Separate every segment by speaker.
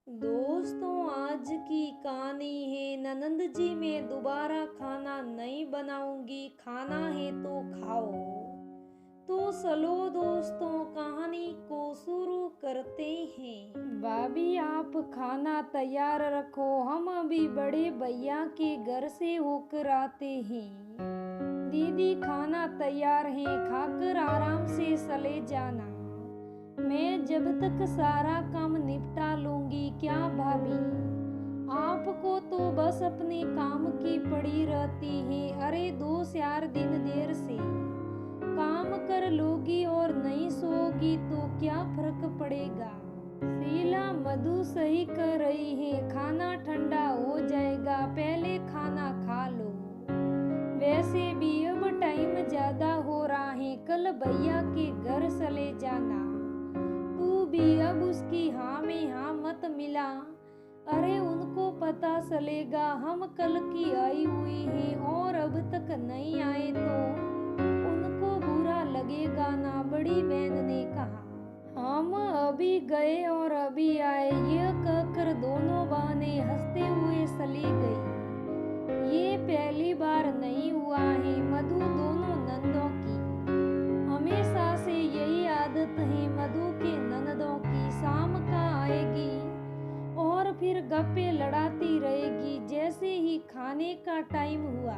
Speaker 1: दोस्तों, आज की कहानी है ननंद जी। मैं दोबारा खाना नहीं बनाऊंगी, खाना है तो खाओ। तो चलो दोस्तों, कहानी को शुरू करते हैं। भाभी, आप खाना तैयार रखो, हम अभी बड़े भैया के घर से होकर आते हैं। दीदी, खाना तैयार है, खाकर आराम से चले जाना। मैं जब तक सारा काम निपटा लूंगी। क्या भाभी, आपको तो बस अपने काम की पड़ी रहती है। अरे 2-4 दिन देर से काम कर लोगी और नहीं सोगी तो क्या फर्क पड़ेगा। शीला, मधु सही कर रही है, खाना ठंडा हो जाएगा, पहले खाना खा लो। वैसे भी अब टाइम ज्यादा हो रहा है, कल भैया के घर चले जाना। तू भी अब उसकी हाँ में हाँ मत मिला। अरे उनको पता चलेगा हम कल की आई हुई हैं और अब तक नहीं आए तो उनको बुरा लगेगा ना, बड़ी बहन ने कहा। हम अभी गए और अभी आए, यह कहकर दोनों बहनें हंसते हुए चली गई। ये पहली बार नहीं हुआ है मधु दोनों नंदों की। हमेशा से यही आदत है मधु के ननदों की। शाम का आएगी और फिर गप्पे लड़ाती रहेगी। जैसे ही खाने का टाइम हुआ,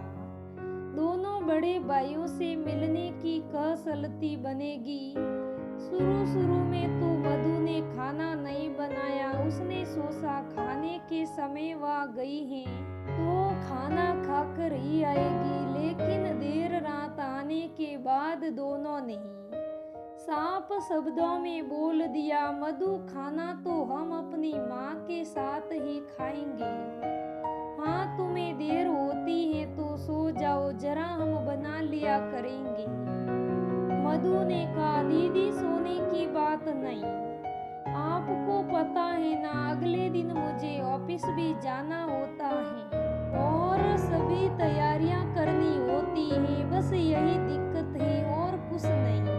Speaker 1: दोनों बड़े भाइयों से मिलने की कसलती बनेगी। शुरू में तो मधु ने खाना नहीं बनाया। उसने सोचा खाने के समय वह गई है तो खाना खाकर ही आएगी, लेकिन देर रात आने के बाद दोनों ने साफ शब्दों में बोल दिया, मधु खाना तो हम अपनी माँ के साथ ही खाएंगे। हाँ, तुम्हें देर होती है तो सो जाओ, जरा हम बना लिया करेंगे। मधु ने कहा, दीदी सोने की बात नहीं, आपको पता है ना अगले दिन मुझे ऑफिस भी जाना होता है और सभी तैयारियां करनी होती है। बस यही दिक्कत है और कुछ नहीं।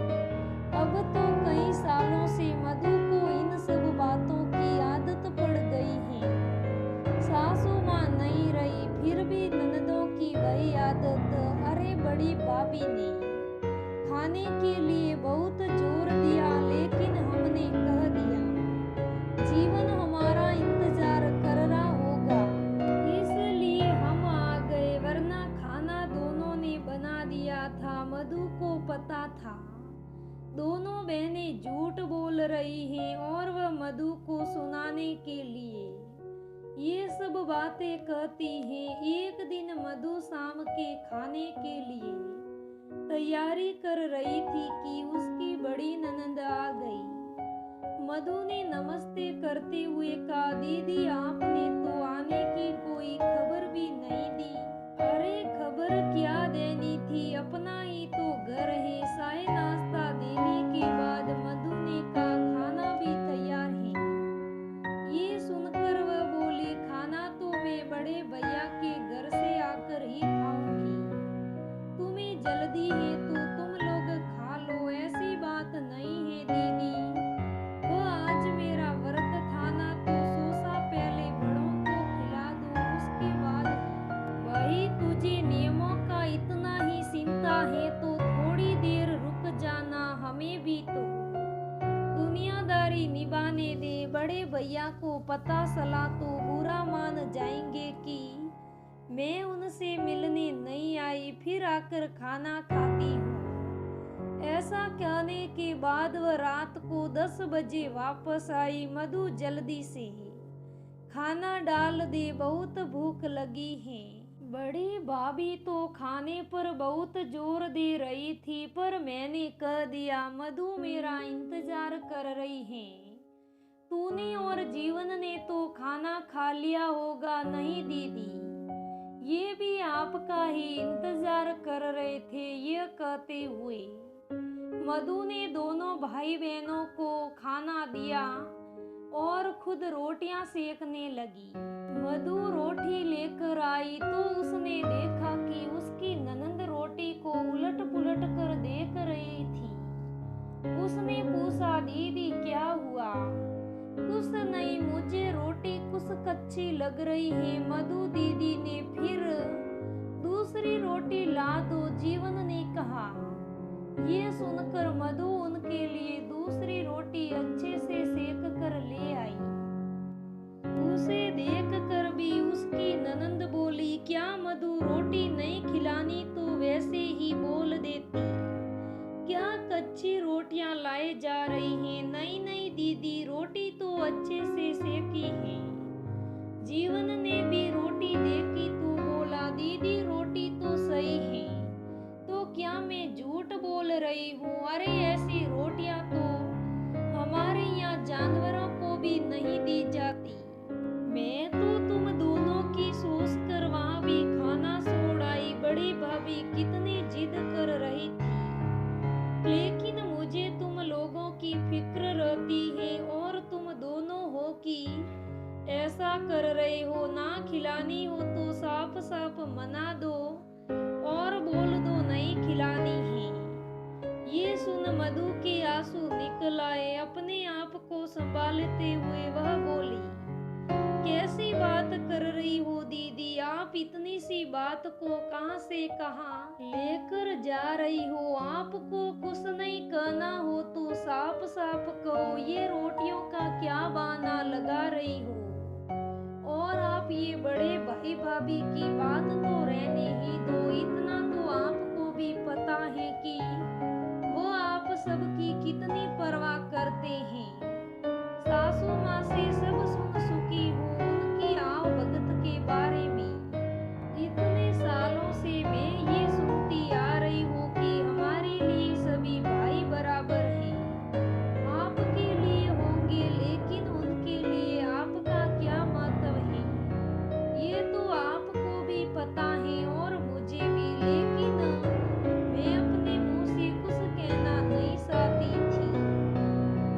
Speaker 1: अब तो कई सालों से मधु को इन सब बातों की आदत पड़ गई है। सासू माँ नहीं रही, फिर भी ननदों की वही आदत। अरे बड़ी भाभी ने खाने के लिए बहुत जोर दिया, लेकिन हमने कह दिया जीवन हमारा इंतजार कर रहा होगा, इसलिए हम आ गए, वरना खाना दोनों ने बना दिया था। मधु को पता था दोनों बहनें झूठ बोल रही हैं और वह मधु को सुनाने के लिए ये सब बातें कहती हैं। एक दिन मधु शाम के खाने के लिए तैयारी कर रही थी कि उसकी बड़ी ननद आ गई। मधु ने नमस्ते करते हुए कहा, दीदी आपने तो आने की कोई खबर भी नहीं दी। अरे खबर क्या देनी थी, अपना ही तो घर है। चाय नाश्ता देने के बाद मधु ने कहा, खाना भी तैयार है। ये सुनकर वह बोली, खाना तो मैं बड़े भैया के घर से आकर ही खाऊंगी, तुम्हें जल्दी है तो तुम लोग खा लो। ऐसी बात नहीं है दीदी, वो आज मेरा व्रत था ना, तो सोचा पहले बड़ों को खिला दूं, उसके बाद वही। तुझे नियमों का इतना ही चिंता है तो थोड़ी देर रुक जाना, हमें भी तो दुनियादारी निभाने दे। बड़े भैया को पता चला तो बुरा मान जाएंगे कि मैं उनसे मिलने नहीं आई, फिर आकर खाना खाती हूँ। ऐसा कहने के बाद वह रात को 10 बजे वापस आई। मधु जल्दी से खाना डाल दे, बहुत भूख लगी है। बड़ी भाभी तो खाने पर बहुत जोर दे रही थी, पर मैंने कह दिया मधु मेरा इंतजार कर रही है। तूने और जीवन ने तो खाना खा लिया होगा। नहीं दीदी, ये भी आपका ही इंतजार कर रहे थे। यह कहते हुए मधु ने दोनों भाई बहनों को खाना दिया और खुद रोटियां सेकने लगी। मधु रोटी लेकर आई तो उसने देखा कि उसकी ननंद रोटी को उलट पुलट कर देख रही थी। उसने पूछा, दीदी क्या हुआ? कुछ नहीं, मुझे रोटी कच्ची लग रही है। मधु दीदी ने फिर दूसरी रोटी ला दो, जीवन ने कहा। ये सुनकर मधु उनके लिए दूसरी रोटी अच्छे से सेक कर ले आई। उसे देख कर भी उसकी ननंद बोली, क्या मधु, रोटी नहीं खिलानी तो वैसे ही बोल देती। क्या कच्ची रोटियां लाए जा रही हैं? नहीं नहीं दीदी, रोटी तो अच्छे से सेकी है। जीवन ने भी रोटी देखी तो बोला, दीदी रोटी तो सही है, तो क्या मैं झूठ बोल रही हूँ? अरे ऐसी रोटियां तो हमारे यहाँ जानवरों को भी नहीं दी जाती। मैं तो तुम दोनों की सोच कर वहाँ भी खाना छोड़ आई। बड़ी भाभी कितनी जिद कर रही थी, लेकिन मुझे तुम लोगों की फिक्र रहती है और तुम दोनों हो कि ऐसा कर रहे हो। ना खिलानी हो तो साफ साफ मना दो और बोल दो नहीं खिलानी है। ये सुन मधु के आंसू निकल आए। अपने आप को संभालते हुए वह बोली, कैसी बात कर रही हो दीदी, आप इतनी सी बात को कहां से कहां लेकर जा रही हो। आपको कुछ नहीं कहना हो तो साफ साफ कहो। ये रोटियों का क्या बहाना लगा रही हो? और आप ये बड़े भाई भाभी की बात तो रहने ही दो। इतना तो आपको भी पता है कि वो आप सबकी कितनी परवाह करते हैं। सासू माँ से सब सुन चुकी हूँ उनकी आव भगत के बारे में। इतने सालों से मैं ये सुनती आ रही हूँ कि हमारे लिए सभी भाई बराबर हैं। आपके लिए होंगे, लेकिन उनके लिए आपका क्या महत्व है ये तो आपको भी पता है और मुझे भी। लेकिन मैं अपने मुंह से कुछ कहना नहीं चाहती थी,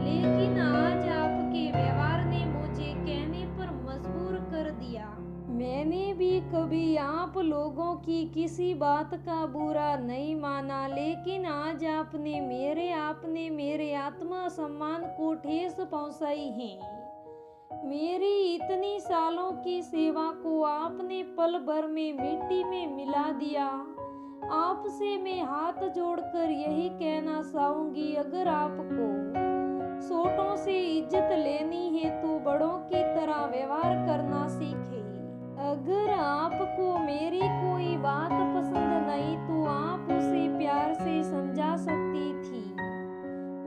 Speaker 1: लेकिन आज आपके व्यवहार ने मुझे कहने पर मजबूर कर दिया। मैंने भी कभी आप लोगों की किसी बात का बुरा नहीं माना, लेकिन आज आपने मेरे आत्मसम्मान को ठेस पहुंचाई है। मेरी इतनी सालों की सेवा को आपने पल भर में मिट्टी में मिला दिया। आपसे मैं हाथ जोड़कर यही कहना चाहूंगी, अगर आपको छोटों से इज्जत लेनी है तो बड़ों की तरह व्यवहार करना सीखे। अगर आपको मेरी कोई बात पसंद नहीं तो आप उसे प्यार से समझा सकती थी।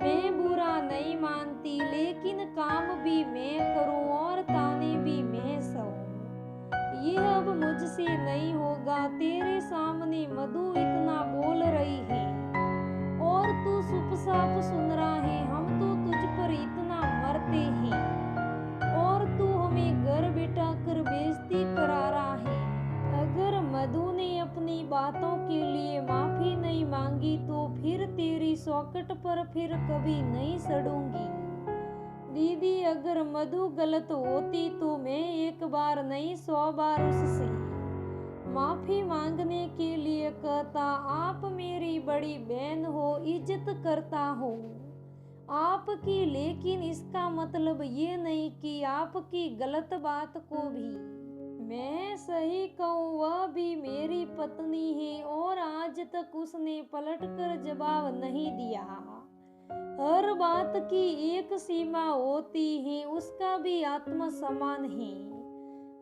Speaker 1: मैं बुरा नहीं मानती, लेकिन काम भी मैं करूं और ताने भी मैं सहूं, ये अब मुझसे नहीं होगा। तेरे सामने मधु इतना बोल रही है और तू चुपचाप सुन रहा है। हम तो तुझ पर इतना मरते हैं और तू हमें घर बिठा कर बेइज्जती करा रहा है। अगर मधु ने अपनी बातों के लिए माफी नहीं मांगी तो फिर तेरी सौकट पर फिर कभी नहीं सड़ूंगी। दीदी, अगर मधु गलत होती तो मैं एक बार नहीं 100 बार उससे माफी मांगने के लिए कहता। आप मेरी बड़ी बहन हो, इज्जत करता हूँ आपकी, लेकिन इसका मतलब ये नहीं कि आपकी गलत बात को भी मैं सही कहूँ। वह भी मेरी पत्नी है और आज तक उसने पलट कर जवाब नहीं दिया। हर बात की एक सीमा होती है, उसका भी आत्मसम्मान है।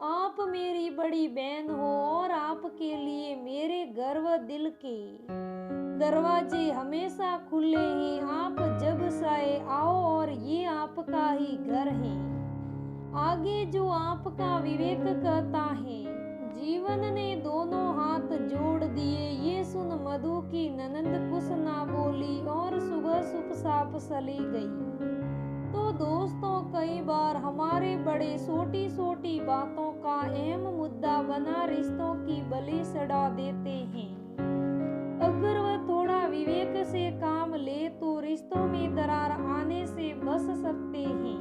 Speaker 1: आप मेरी बड़ी बहन हो और आपके लिए मेरे घर व दिल के दरवाजे हमेशा खुले हैं। आप जब चाहे आओ और ये आपका ही घर है। आगे जो आपका विवेक कहता है। जीवन ने दोनों हाथ जोड़ दिए। ये सुन मधु की ननंद कुछ ना बोली और सुबह चुपचाप चली गई। तो दोस्तों, कई बार हमारे बड़े छोटी छोटी बातों का अहम मुद्दा बना रिश्तों की बलि चढ़ा देते हैं। अगर वह थोड़ा विवेक से काम ले तो रिश्तों में दरार आने से बच सकते हैं।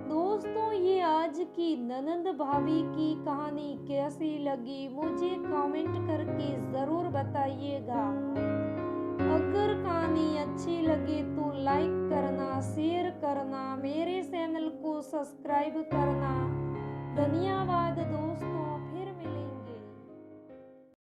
Speaker 1: दोस्तों, ये आज की ननंद भाभी की कहानी कैसी लगी मुझे कमेंट करके जरूर बताइएगा। अगर कहानी अच्छी लगे तो लाइक करना, शेयर करना, मेरे चैनल को सब्सक्राइब करना